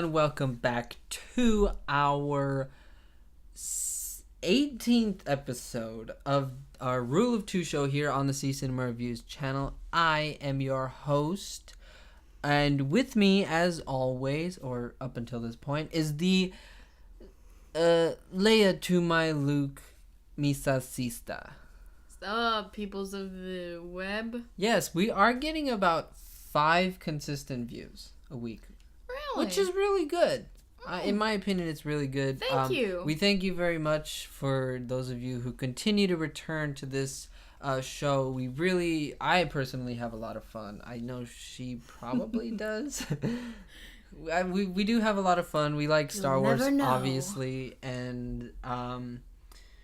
and welcome back to our 18th episode of our Rule of Two show here on the C Cinema Reviews channel. I am your host, and with me, as always, or up until this point, is the Leia to my Luke Misa Sista. What's up, peoples of the web? Yes, we are getting about 5 consistent views a week. Really? Which is really good. In my opinion, it's really good. Thank you. We thank you very much for those of you who continue to return to this show. I personally have a lot of fun. I know she probably does. We do have a lot of fun. We like Star Wars, obviously. And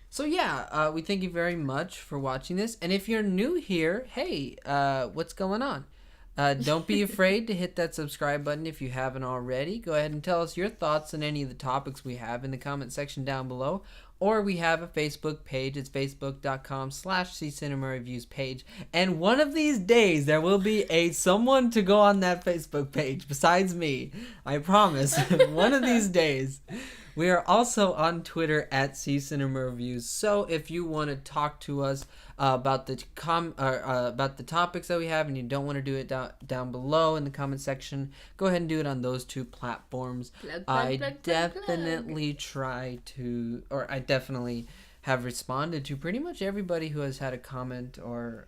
so yeah, we thank you very much for watching this. And if you're new here, hey, what's going on? Don't be afraid to hit that subscribe button if you haven't already. Go ahead and tell us your thoughts on any of the topics we have in the comment section down below. Or we have a Facebook page. It's facebook.com/CCinemaReviews page. And one of these days, there will be someone to go on that Facebook page besides me. I promise. One of these days. We are also on Twitter at CCinemaReviews. So if you want to talk to us about the topics that we have and you don't want to do it down below in the comment section, go ahead and do it on those two platforms. I definitely have responded to pretty much everybody who has had a comment or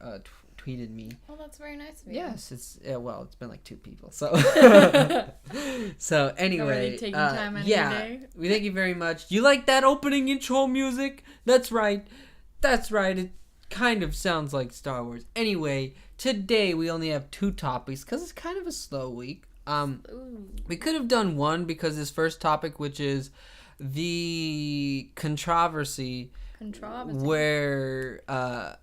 tweeted me. Well, that's very nice of you. Yes, it's been like 2 people. So so anyway, already taking time out of your day. We thank you very much. You like that opening intro music? That's right. It kind of sounds like Star Wars. Anyway, today we only have 2 topics because it's kind of a slow week. We could have done one because this first topic, which is the controversy where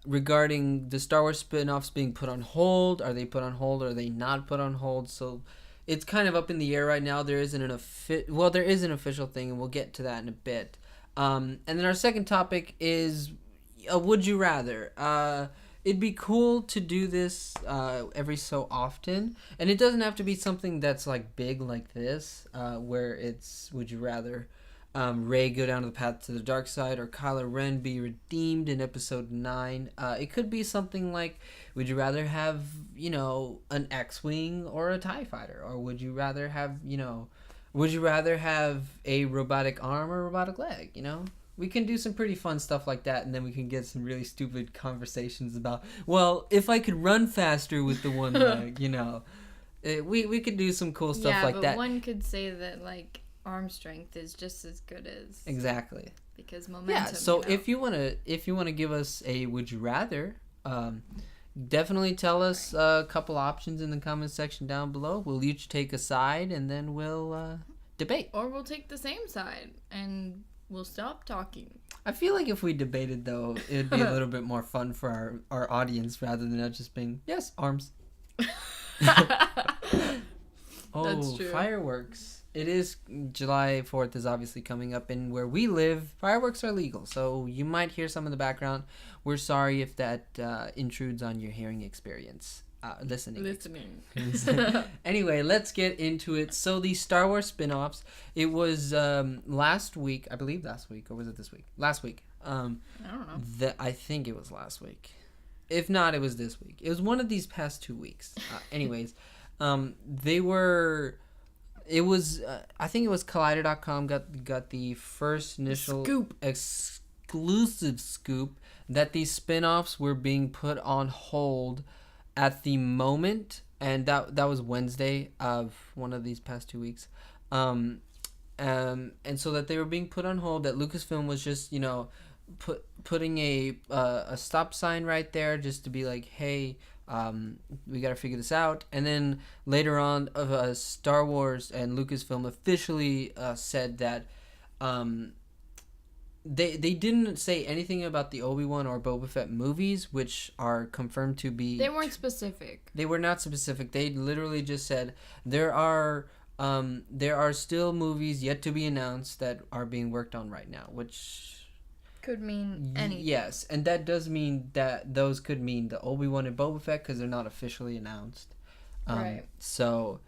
regarding the Star Wars spin-offs being put on hold. Are they put on hold or are they not put on hold? So it's kind of up in the air right now. There is an official thing, and we'll get to that in a bit. And then our second topic is would you rather. It'd be cool to do this every so often, and it doesn't have to be something that's like big like this, where it's would you rather Rey go down to the path to the dark side or Kylo Ren be redeemed in episode 9. It could be something like, would you rather have, an X-Wing or a TIE fighter? Or would you rather have, a robotic arm or a robotic leg, We can do some pretty fun stuff like that, and then we can get some really stupid conversations about, well, if I could run faster with the one leg, we could do some cool stuff like that. Yeah, but one could say that, arm strength is just as good as exactly because momentum. Yeah, so if you want to give us a would you rather, definitely tell us a couple options in the comment section down below. We'll each take a side and then we'll debate, or we'll take the same side and we'll stop talking. I feel like if we debated though, it'd be a little bit more fun for our audience rather than it just being yes arms. That's true. Fireworks. It is July 4th is obviously coming up, and where we live, fireworks are legal. So you might hear some in the background. We're sorry if that intrudes on your hearing experience. Listening. Anyway, let's get into it. So the Star Wars spin-offs, it was last week, I believe last week, or was it this week? Last week. I don't know. I think it was last week. If not, it was this week. It was one of these past 2 weeks. Anyways, they were... It was, I think it was Collider.com got the first initial exclusive scoop that these spin-offs were being put on hold at the moment, and that was Wednesday of one of these past 2 weeks. And so that they were being put on hold, that Lucasfilm was just, putting a stop sign right there just to be like, hey, we got to figure this out. And then later on, Star Wars and Lucasfilm officially said that they didn't say anything about the Obi-Wan or Boba Fett movies, which are confirmed to be... They weren't specific. They were not specific. They literally just said there are still movies yet to be announced that are being worked on right now, which... Could mean anything. Yes, and that does mean that those could mean the Obi-Wan and Boba Fett because they're not officially announced. Right. So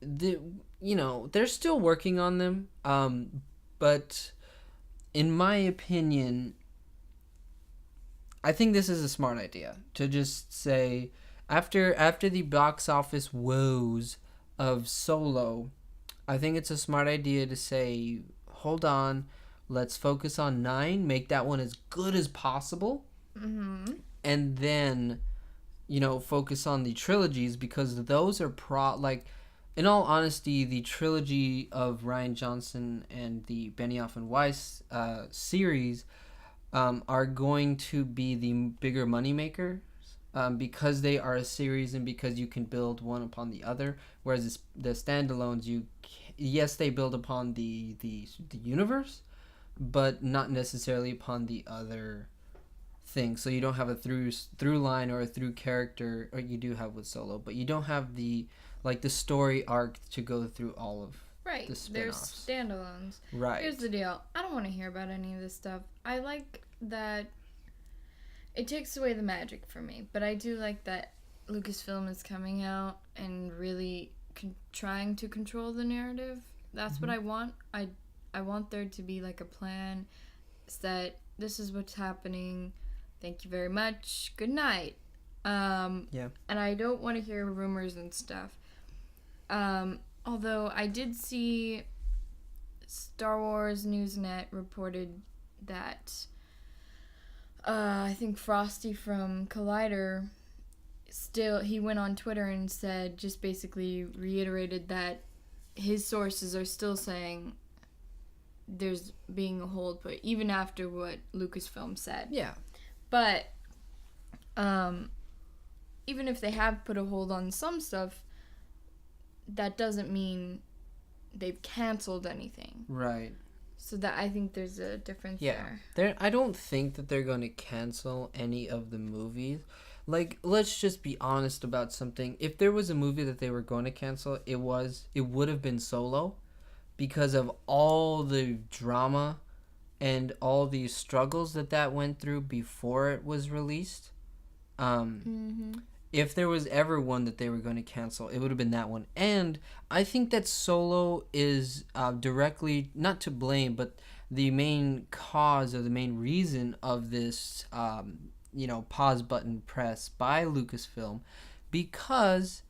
the they're still working on them. But in my opinion, I think this is a smart idea to just say after the box office woes of Solo, I think it's a smart idea to say, hold on, let's focus on 9, make that one as good as possible, and then focus on the trilogies, because those are in all honesty, the trilogy of Rian Johnson and the Benioff and Weiss series are going to be the bigger moneymaker, because they are a series and because you can build one upon the other. Whereas the standalones, yes, they build upon the universe, but not necessarily upon the other things. So you don't have a through line or a through character, or you do have with Solo, but you don't have the story arc to go through all of right. The spin-offs. There's standalones. Right. Here's the deal. I don't want to hear about any of this stuff. I like that it takes away the magic for me, but I do like that Lucasfilm is coming out and really trying to control the narrative. That's what I want. I want there to be like a plan. It's that this is what's happening. Thank you very much. Good night. Yeah. And I don't want to hear rumors and stuff. Although I did see Star Wars Newsnet reported that I think Frosty from Collider he went on Twitter and said, just basically reiterated that his sources are still saying there's being a hold put, even after what Lucasfilm said. Yeah. But even if they have put a hold on some stuff, that doesn't mean they've canceled anything. Right. So that I think there's a difference there. I don't think that they're going to cancel any of the movies. Like, let's just be honest about something. If there was a movie that they were going to cancel, it would have been Solo, because of all the drama and all the struggles that went through before it was released. If there was ever one that they were going to cancel, it would have been that one. And I think that Solo is directly, not to blame, but the main cause or the main reason of this, pause button press by Lucasfilm, because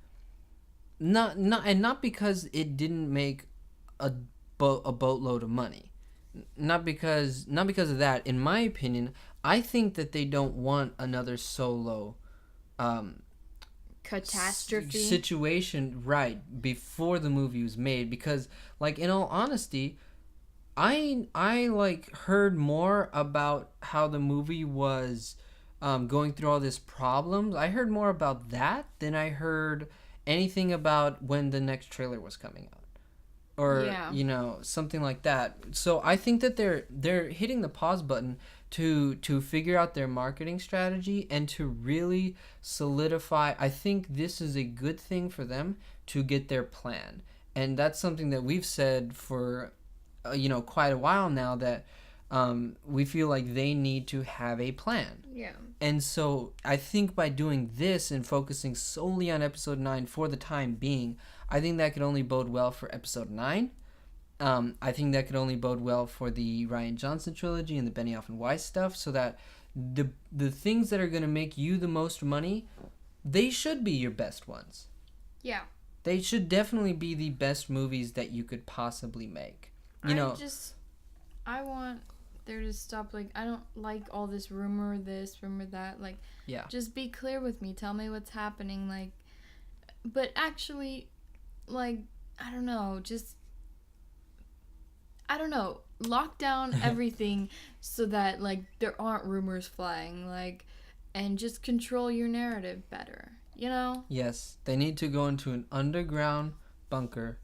not because it didn't make a boatload of money. Not because of that. In my opinion, I think that they don't want another Solo catastrophe situation right before the movie was made, because in all honesty, I heard more about how the movie was going through all this problems. I heard more about that than I heard anything about when the next trailer was coming out, or something like that. So I think that they're hitting the pause button to figure out their marketing strategy and to really solidify. I think this is a good thing for them to get their plan, and that's something that we've said for quite a while now, that we feel like they need to have a plan. Yeah. And so I think by doing this and focusing solely on episode 9 for the time being, I think that could only bode well for episode 9. I think that could only bode well for the Rian Johnson trilogy and the Benioff and Weiss stuff, so that the things that are going to make you the most money, they should be your best ones. Yeah. They should definitely be the best movies that you could possibly make. I want there to stop, I don't like all this rumor that, just be clear with me, tell me what's happening, but actually, I don't know, lock down everything so that, there aren't rumors flying, and just control your narrative better, Yes, they need to go into an underground bunker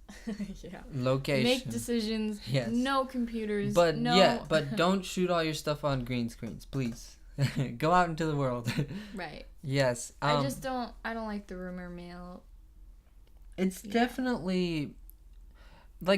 location. Make decisions. Yes. No computers. But but don't shoot all your stuff on green screens, please. Go out into the world. Right. Yes. I don't like the rumor mill. It's definitely,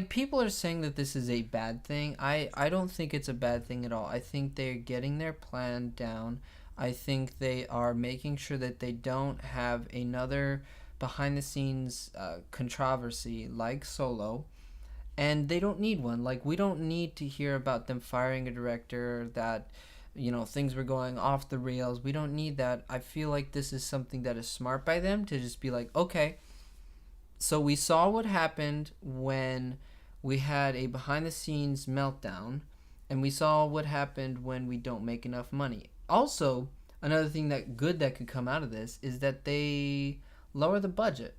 people are saying that this is a bad thing. I don't think it's a bad thing at all. I think they're getting their plan down. I think they are making sure that they don't have another behind the scenes controversy like Solo, and they don't need one. Like, we don't need to hear about them firing a director, that things were going off the rails. We don't need that. I feel like this is something that is smart by them to just be like, okay, so we saw what happened when we had a behind the scenes meltdown, and we saw what happened when we don't make enough money. Also, another thing that could come out of this is that they lower the budget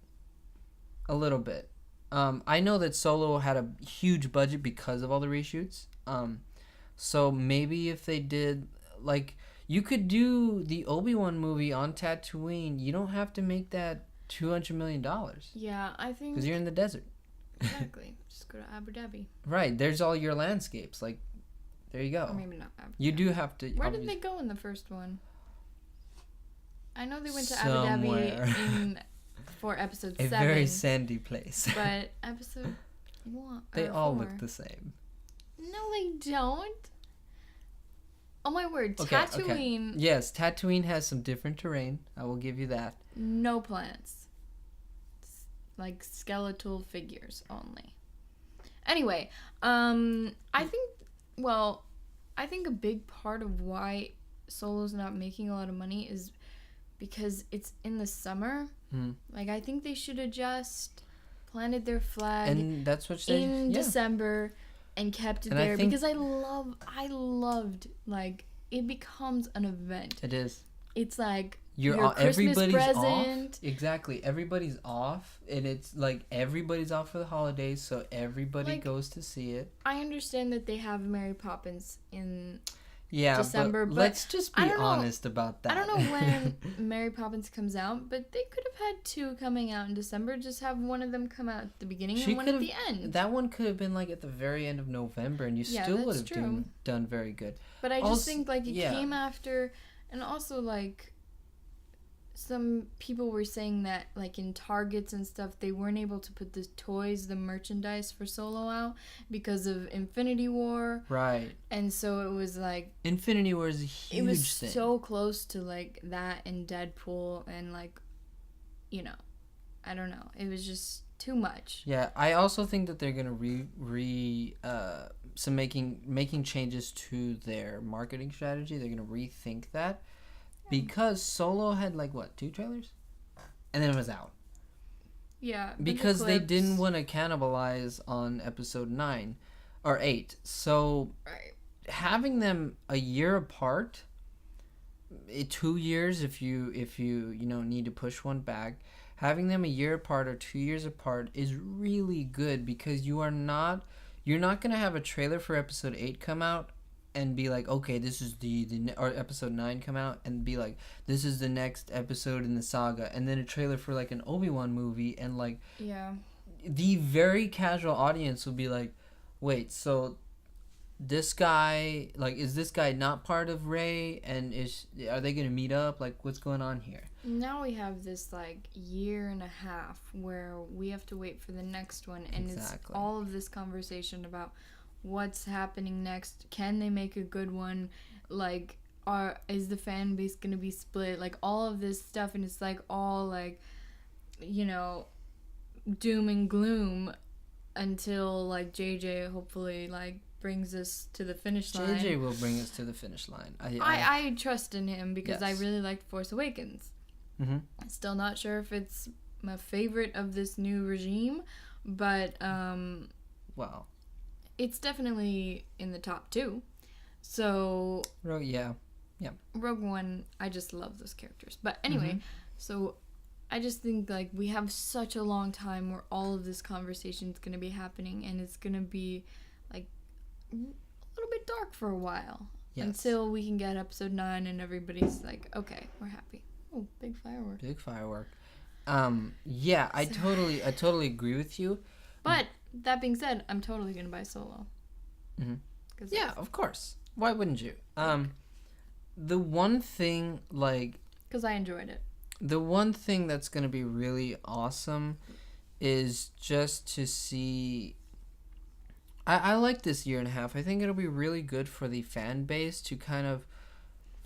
a little bit. I know that Solo had a huge budget because of all the reshoots. So maybe if they did, like, you could do the Obi-Wan movie on Tatooine. You don't have to make that $200 million. Yeah, I think... Because you're in the desert. Exactly. Just go to Abu Dhabi. Right. There's all your landscapes. Like, there you go. Or maybe not Abu Dhabi. You do have to... Where did they go in the first one? I know they went to Somewhere. Abu Dhabi for episode 7. A very sandy place. But episode 1 They or all 4. look the same. No, they don't. Oh my word, Okay, Tatooine. okay. Yes, Tatooine has some different terrain. I will give you that. No plants. Like skeletal figures only. Anyway, I think a big part of why Solo's not making a lot of money is because it's in the summer. Like, I think they should have just planted their flag And that's what they... in December and kept it And I there, think- because I loved, like, it becomes an event. It is. It's like You're your all, Christmas everybody's present. off. Exactly. Everybody's off. And it's like everybody's off for the holidays, so everybody Like, goes to see it. I understand that they have Mary Poppins in Yeah, December, but let's just be I don't know- honest about that. I don't know when Mary Poppins comes out, but they could have had 2 coming out in December. Just have one of them come out at the beginning She and one could at have- the end. That one could have been like at the very end of November, and you Yeah, still would that's have true. done very good. But I just Also- think, like, it yeah. came after, and also, like, some people were saying that, like, in Targets and stuff, they weren't able to put the toys, the merchandise for Solo out because of Infinity War. Right. And so it was, like, Infinity War is a huge it was thing. so close to, like, that and Deadpool and, like, I don't know. It was just too much. Yeah, I also think that they're gonna making changes to their marketing strategy. They're gonna rethink that because Solo had like 2 trailers, and then it was out Yeah. but the because they clips- didn't want to cannibalize on episode 9 or 8. So Right. having them a year apart, 2 years if you need to push one back, having them a year apart or 2 years apart is really good, because you're not going to have a trailer for episode 8 come out and be like, okay, this is or episode 9 come out and be like, this is the next episode in the saga, and then a trailer for like an Obi-Wan movie, and like Yeah. the very casual audience will be like, wait, so this guy, like, is this guy not part of Rey, and are they gonna meet up? Like, what's going on here? Now we have this, like, year and a half where we have to wait for the next one, and Exactly. it's all of this conversation about what's happening next. Can they make a good one? Like, is the fan base gonna be split? Like, all of this stuff, and it's like all like, doom and gloom until, like, JJ hopefully, like, brings us to the finish line. JJ will bring us to the finish line. I trust in him because I Yes. really liked Force Awakens. Mhm. Still not sure if it's my favorite of this new regime, but Well, it's definitely in the top 2. So yeah. Rogue One, I just love those characters. But anyway, Mm-hmm. so I just think, like, we have such a long time where all of this conversation is going to be happening, and it's going to be, like, a little bit dark for a while. Yes. Until we can get episode 9 and everybody's like, okay, we're happy. Oh, big firework. Big firework. Yeah, I totally agree with you. But that being said, I'm totally gonna buy Solo. Mhm. 'Cause Yeah, of course. Why wouldn't you? The one thing, like, because I enjoyed it. the one thing that's going to be really awesome is just to see... I like this year and a half. I think it'll be really good for the fan base to kind of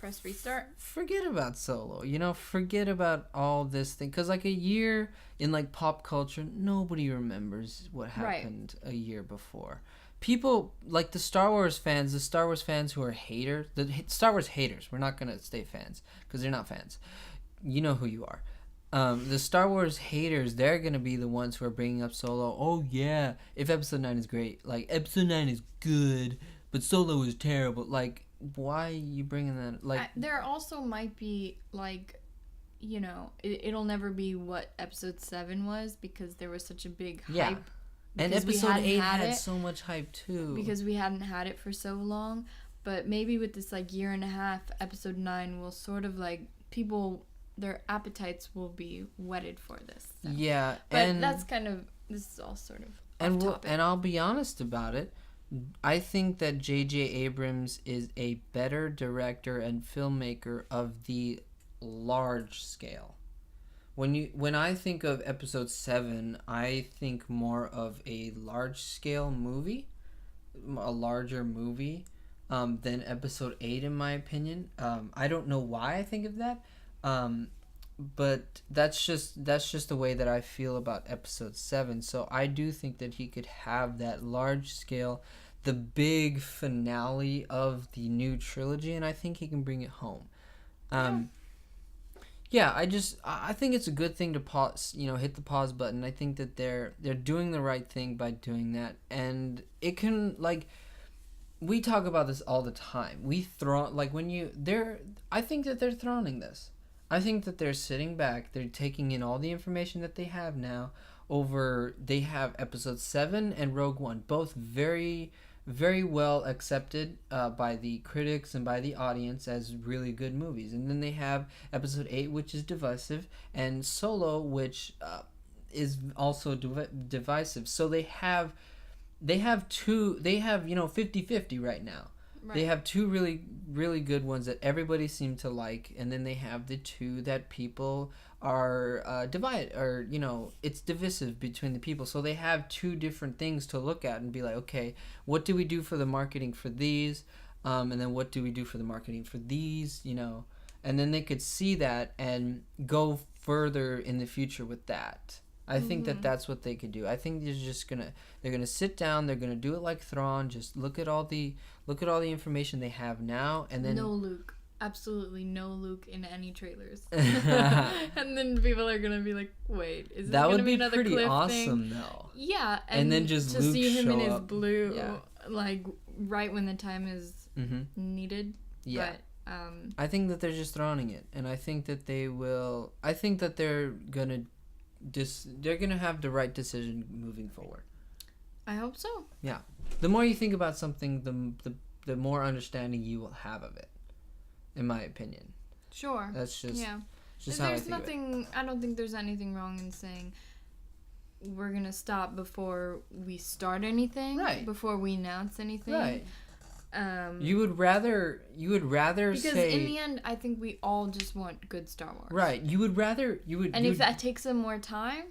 Press restart. Forget about Solo. Forget about all this thing. Because, like, a year in, like, pop culture, nobody remembers what happened a year before. People, like, the Star Wars fans who are haters, the Star Wars haters, we're not going to say fans, because they're not fans. You know who you are. The Star Wars haters, they're going to be the ones who are bringing up Solo. Oh, yeah, if Episode 9 is great. Like, Episode 9 is good, but Solo is terrible. Like, why are you bringing that? Like, there also might be, like, it'll never be what Episode 7 was, because there was such a big hype. Yeah. And Episode 8 had so much hype, too. Because we hadn't had it for so long. But maybe with this, like, year and a half, Episode 9 will sort of, like, people, their appetites will be whetted for this. So. Yeah. But that's kind of, this is all sort of off topic. And I'll be honest about it. I think that J.J. Abrams is a better director and filmmaker of the large scale. When I think of Episode 7, I think more of a large scale movie, a larger movie, than Episode 8 in my opinion. I don't know why I think of that, but that's just the way that I feel about Episode 7. So I do think that he could have that large scale, the big finale of the new trilogy, and I think he can bring it home. I think it's a good thing to pause, hit the pause button. I think that they're doing the right thing by doing that, and it can, like, we talk about this all the time. I think that they're throning this. I think that they're sitting back, they're taking in all the information that they have now they have Episode 7 and Rogue One, both very, very well accepted by the critics and by the audience as really good movies. And then they have Episode 8, which is divisive, and Solo, which is also divisive. So they have 50-50 right now. Right. They have two really, really good ones that everybody seemed to like, and then they have the two that people are divided, or it's divisive between the people. So they have two different things to look at and be like, okay, what do we do for the marketing for these, and then what do we do for the marketing for these, and then they could see that and go further in the future with that. I think that that's what they could do. I think they're gonna sit down. They're gonna do it like Thrawn. Just look at all the information they have now, and then no Luke, absolutely no Luke in any trailers. And then people are gonna be like, "Wait, is this gonna be another pretty Cliff awesome thing?" though. Yeah, and then just to Luke see him in his up. blue, Yeah. like right when the time is needed. Yeah. But, I think that they're just throwing it, and I think that they will. I think that they're gonna have the right decision moving forward. I hope so. Yeah. The more you think about something, the more understanding you will have of it, in my opinion. Sure. That's just how I think of it. I don't think there's anything wrong in saying we're going to stop before we start anything, right, before we announce anything. Right. You would rather because say, in the end, I think we all just want good Star Wars. Right. And if that takes them more time,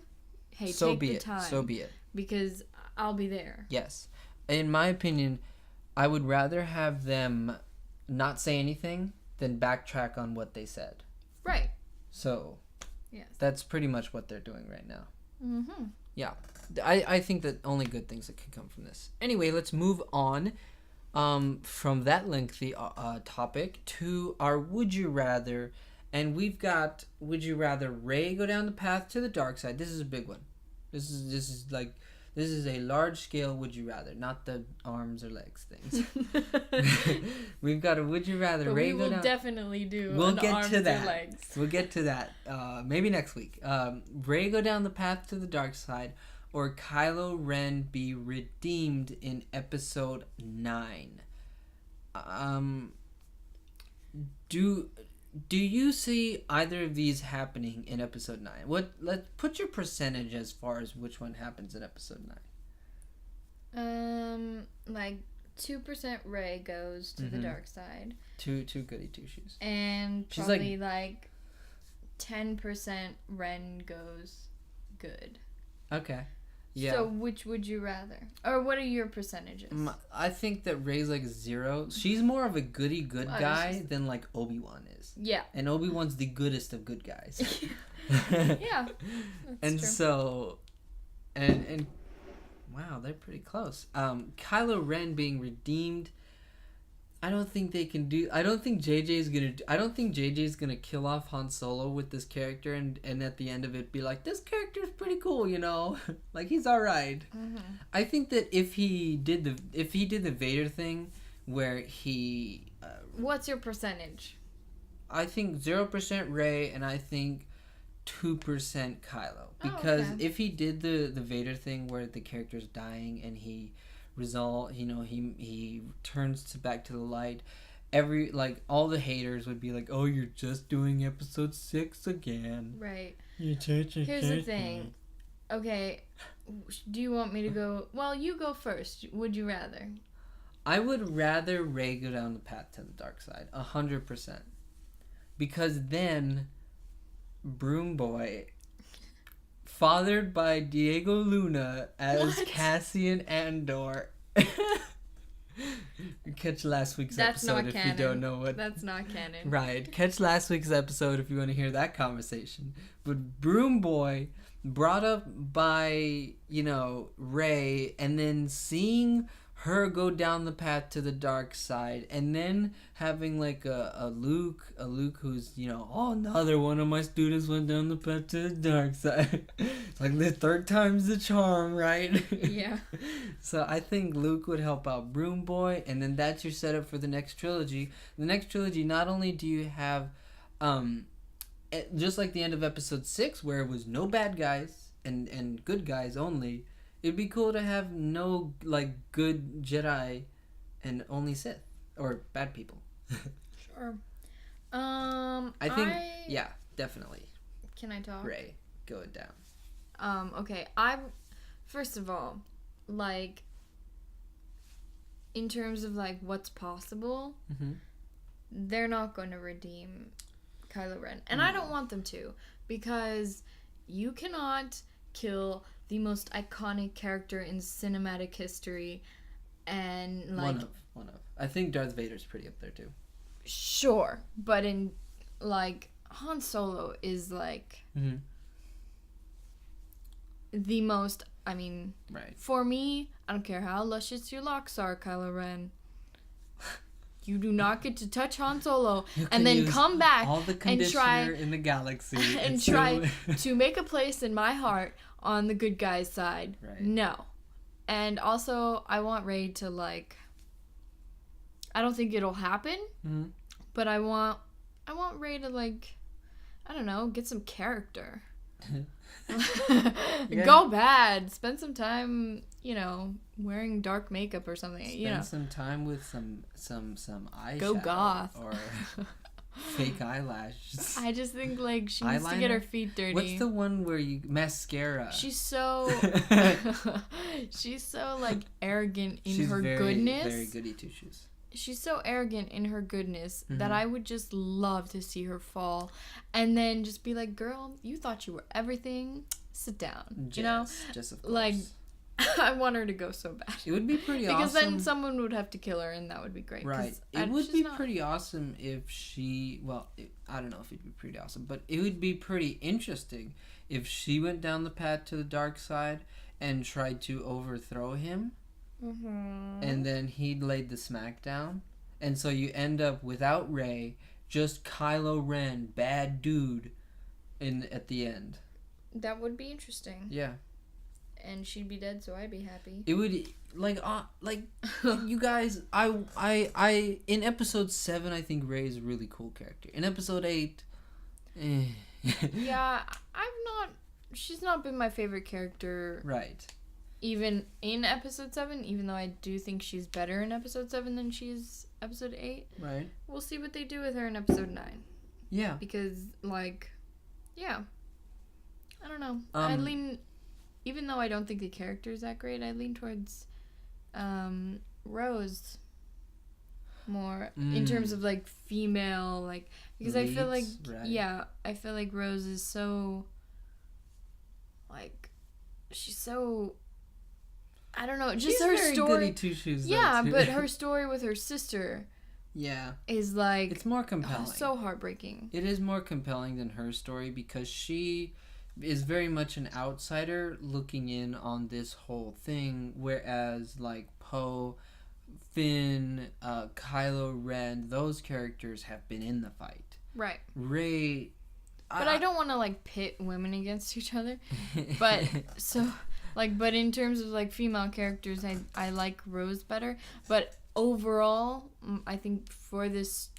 hey, so take be the it. time. So be it. Because I'll be there. Yes. In my opinion, I would rather have them not say anything than backtrack on what they said. Right. So, yes, that's pretty much what they're doing right now. Mm-hmm. Yeah. I think that only good things that can come from this. Anyway, let's move on. From that lengthy topic to our would you rather, and we've got would you rather Rey go down the path to the dark side. This is a big one. This is a large scale would you rather, not the arms or legs things. We've got a would you rather but Rey we go will down. definitely do. We'll get arms to that. Or legs. We'll get to that. Maybe next week. Rey go down the path to the dark side, or Kylo Ren be redeemed in Episode 9. Do you see either of these happening in Episode 9? Let's put your percentage as far as which one happens in Episode 9. Like 2% Rey goes to the dark side. Two goody two shoes. And probably like 10% Ren goes good. Okay. Yeah. So which would you rather? Or what are your percentages? I think that Rey's like 0. She's more of a goody good Oh, guy she's- than like Obi-Wan is. Yeah. And Obi-Wan's the goodest of good guys. Yeah. And true. so and wow, they're pretty close. Kylo Ren being redeemed, I don't think JJ's gonna kill off Han Solo with this character and at the end of it be like, this character's pretty cool, you know? Like, he's alright. Mm-hmm. I think that if he did the Vader thing where he What's your percentage? I think 0% Rey and I think 2% Kylo. Because okay. if he did the Vader thing where the character's dying and he he turns back to the light, all the haters would be like, oh, you're just doing episode 6 again. Right. Here's Here's the thing. Okay, do you want me to go? Well, you go first. Would you rather? I would rather Rey go down the path to the dark side, 100%. Because then, Broom Boy, fathered by Diego Luna as What? Cassian Andor. Catch last week's That's episode not if canon. you don't know what. That's not canon. Right. Catch last week's episode if you want to hear that conversation. But Broom Boy, brought up by, Rey, and then seeing her go down the path to the dark side, and then having like a Luke who's, oh, another one of my students went down the path to the dark side. It's like the third time's the charm, right? Yeah. So I think Luke would help out Broom Boy, and then that's your setup for the next trilogy. The next trilogy, not only do you have, just like the end of episode 6, where it was no bad guys and good guys only, it'd be cool to have no, good Jedi and only Sith. Or bad people. Sure. I think, yeah, definitely. Can I talk? Rey, go it down. Okay, first of all, in terms of, what's possible, Mm-hmm. they're not going to redeem Kylo Ren. And I don't want them to, because you cannot kill the most iconic character in cinematic history and, One of. I think Darth Vader's pretty up there, too. Sure, but in, Han Solo is, Mm-hmm. the most, Right. for me, I don't care how luscious your locks are, Kylo Ren. You do not get to touch Han Solo and then come back all the and try in the galaxy and try to make a place in my heart on the good guy's side. Right. No. And also, I want Rey to, I don't think it'll happen, Mm-hmm. but I want Rey to, I don't know, get some character. Yeah. Go bad. Spend some time, wearing dark makeup or something. Spend some time with some eyeshadow. Go goth. Or fake eyelashes. I just think she needs to get her feet dirty. What's the one where you mascara? She's so arrogant in her very, goodness. Very goody two shoes. She's so arrogant in her goodness Mm-hmm. that I would just love to see her fall and then just be like, girl, you thought you were everything. Sit down. Just of course. I want her to go so bad. It would be pretty awesome. Because then someone would have to kill her and that would be great. Right. It would be pretty awesome if she... Well, I don't know if it'd be pretty awesome, but it would be pretty interesting if she went down the path to the dark side and tried to overthrow him. Mm-hmm. And then he laid the smack down. And so you end up without Rey, just Kylo Ren, bad dude, at the end. That would be interesting. Yeah. And she'd be dead, so I'd be happy. It would you guys. I in episode 7, I think Rey is a really cool character. In episode 8, Yeah, she's not been my favorite character. Right. Even in episode 7, even though I do think she's better in episode 7 than she is episode 8. Right. We'll see what they do with her in episode 9. Yeah. Because, yeah. I don't know. I lean, even though I don't think the character is that great, I lean towards Rose more in terms of, female, because I feel like, right. yeah, I feel like Rose is so, she's so I don't know, just She's her very story. goody two shoes. Yeah, too. but her story with her sister. Yeah. Is like it's more compelling. So heartbreaking. It is more compelling than her story because she is very much an outsider looking in on this whole thing, whereas like Poe, Finn, Kylo Ren, those characters have been in the fight. Right. Rey. But I don't want to like pit women against each other. But but in terms of like female characters, I like Rose better. But overall, I think for this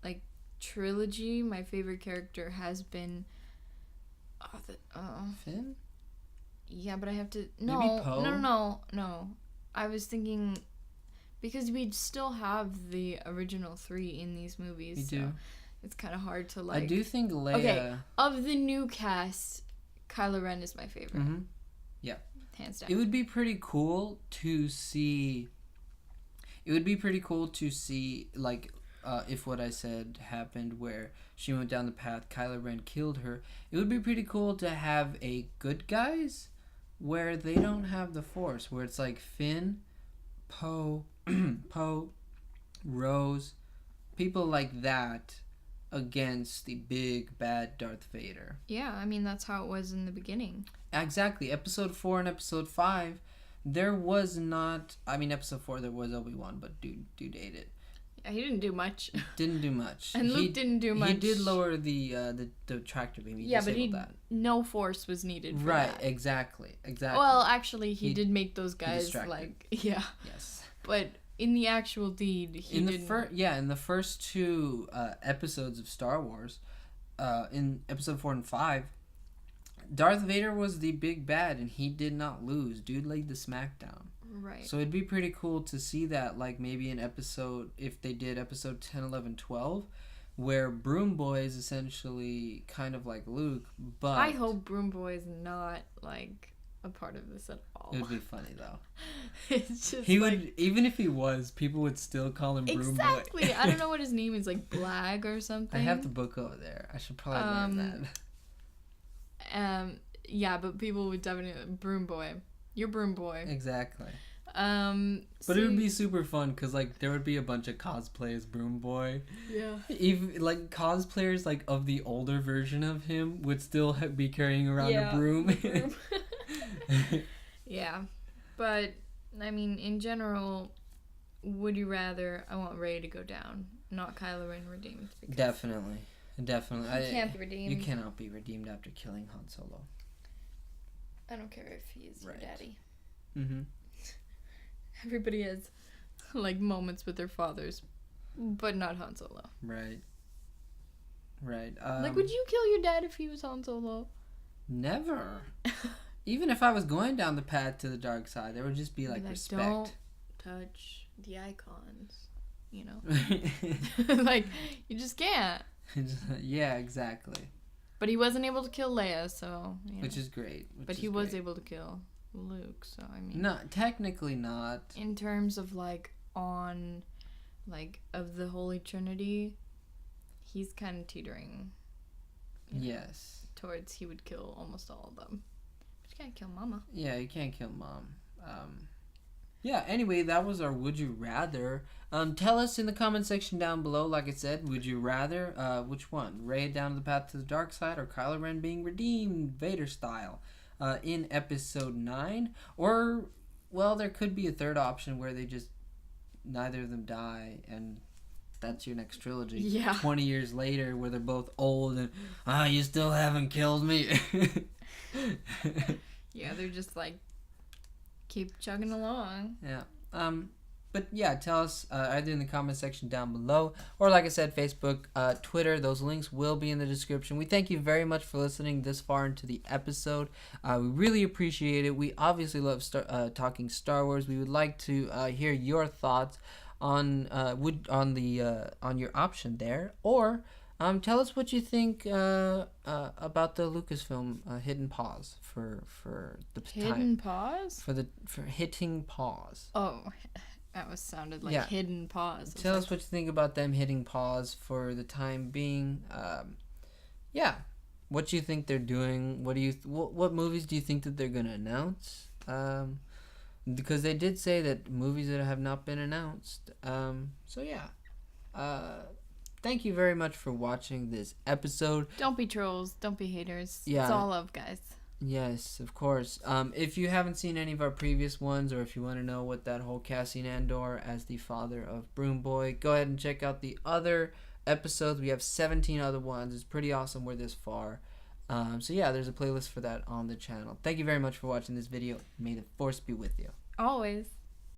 like trilogy, my favorite character has been Finn? Yeah, but I have to Maybe Poe? No. I was thinking because we still have the original 3 in these movies. We do. It's kind of hard to like. I do think Leia. Okay, of the new cast, Kylo Ren is my favorite. Mm-hmm. Yeah. Hands down. It would be pretty cool to see. Like, if what I said happened where she went down the path, Kylo Ren killed her. It would be pretty cool to have a good guys where they don't have the Force, where it's like Finn, Poe, Rose, people like that against the big bad Darth Vader. Yeah, I mean that's how it was in the beginning. Exactly. Episode 4 and Episode 5, there was not. I mean, Episode 4 there was Obi-Wan, but dude ate it. Yeah, he didn't do much. Didn't do much. And Luke didn't do much. He did lower the tractor beam. He disabled that. No Force was needed for right, that. Exactly. Well, actually, he did make those guys like yeah. Yes. But in the actual deed, he didn't. In the first 2 episodes of Star Wars, in Episode 4 and 5, Darth Vader was the big bad, and he did not lose. Dude laid the smackdown. Right. So it'd be pretty cool to see that, like maybe in episode, if they did episode 10, 11, 12, where Broom Boy is essentially kind of like Luke, but I hope Broom Boy is not like a part of this at all. It would be funny though. It's just he would, even if he was, people would still call him Broom Boy. Exactly. I don't know what his name is, like Blag or something. I have the book over there. I should probably learn that. Yeah, but people would definitely Broom Boy. You're Broom Boy. Exactly. But it would be super fun because like there would be a bunch of cosplay as Broom Boy. Yeah. Even like cosplayers like of the older version of him would still be carrying around a broom. Yeah, but I mean, in general, would you rather? I want Rey to go down, not Kylo Ren redeemed. Definitely. He can't be redeemed. You cannot be redeemed after killing Han Solo. I don't care if he is your daddy. Mm-hmm. Everybody has like moments with their fathers, but not Han Solo. Right. Like, would you kill your dad if he was Han Solo? Never. Even if I was going down the path to the dark side, there would just be like respect. Don't touch the icons, you know. Like, you just can't. Yeah, exactly. But he wasn't able to kill Leia, so you know. Which is great. But he was able to kill Luke, so I mean. No, technically not. In terms of like of the Holy Trinity, he's kind of teetering. Yes. Towards he would kill almost all of them. But you can't kill Mama. Yeah, you can't kill Mom. Yeah, anyway, that was our Would You Rather. Tell us in the comment section down below, like I said, would you rather, which one? Rey down the path to the dark side or Kylo Ren being redeemed Vader style in episode 9? Or, well, there could be a third option where they just, neither of them die and that's your next trilogy. Yeah. 20 years later where they're both old and, you still haven't killed me. Yeah, they're just like, keep chugging along. Yeah. But yeah, tell us either in the comment section down below or like I said, Facebook, Twitter. Those links will be in the description. We thank you very much for listening this far into the episode. We really appreciate it. We obviously love talking Star Wars. We would like to hear your thoughts on your option there, or tell us what you think about the Lucasfilm hidden pause for the hidden pause for hitting pause. Oh, that sounded like hidden pause. Tell us what you think about them hitting pause for the time being. What you think they're doing? What movies do you think that they're gonna announce? because they did say that movies that have not been announced. So yeah. Thank you very much for watching this episode. Don't be trolls. Don't be haters. Yeah. It's all love, guys. Yes, of course. If you haven't seen any of our previous ones, or if you want to know what that whole Cassian Andor as the father of Broom Boy, go ahead and check out the other episodes. We have 17 other ones. It's pretty awesome we're this far. So yeah, there's a playlist for that on the channel. Thank you very much for watching this video. May the force be with you. Always.